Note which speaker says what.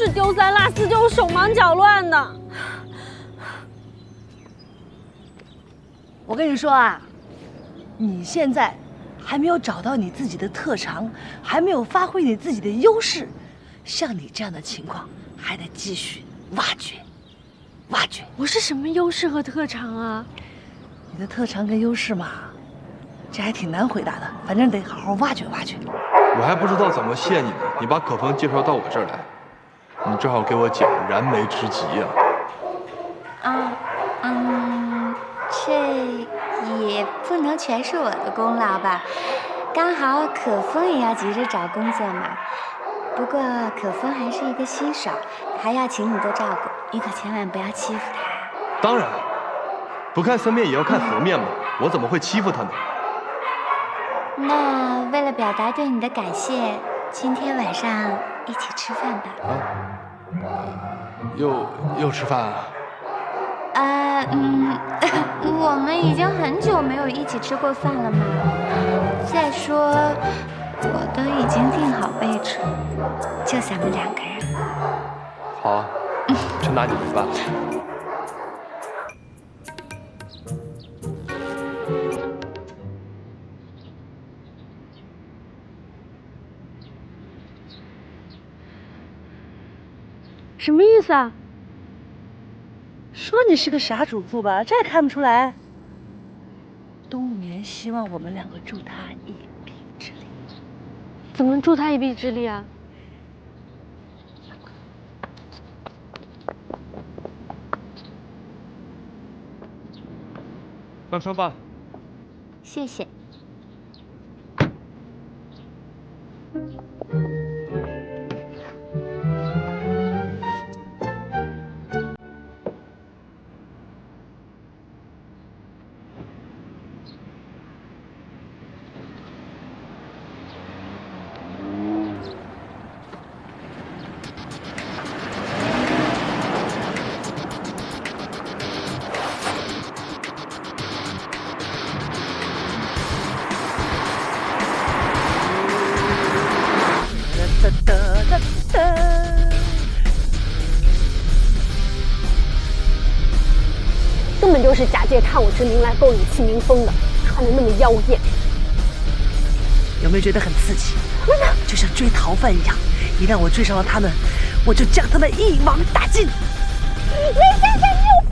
Speaker 1: 是丟三落四，就是手忙腳亂的。
Speaker 2: 我跟你说啊，你现在还没有找到你自己的特长，还没有发挥你自己的优势，像你这样的情况，还得继续挖掘，挖掘。
Speaker 1: 我是什么优势和特长啊？
Speaker 2: 你的特长跟优势嘛，这还挺难回答的，反正得好好挖掘挖掘。
Speaker 3: 我还不知道怎么谢你呢，你把可风介绍到我这儿来，你正好给我解燃眉之急呀。
Speaker 4: 这也不能全是我的功劳吧？刚好可风也要急着找工作嘛。不过可风还是一个新手，还要请你多照顧，你可千万不要欺负他。
Speaker 3: 当然，不看僧面也要看佛面嘛，我怎么会欺负他呢？
Speaker 4: 那为了表达对你的感謝，今天晚上一起吃饭吧。
Speaker 3: 又吃饭啊？
Speaker 4: 我们已经很久没有一起吃过饭了嘛。再说，我都已经订好位置，就咱们2个人。
Speaker 3: 好啊，就拿你没办法。
Speaker 1: 什么意思啊？
Speaker 2: 说你是个傻主妇吧，这也看不出来。冬眠希望我们2个助他一臂之力。
Speaker 1: 怎么助他一臂之力啊？
Speaker 3: 饭。
Speaker 4: 谢谢。
Speaker 1: 根本就是假借看我之名来勾引戚明风的，穿得那么妖艳，
Speaker 2: 有没有觉得很刺激？就像追逃犯一样，一旦我追上了他们，我就将他们一网打尽。
Speaker 1: 雷先生，你有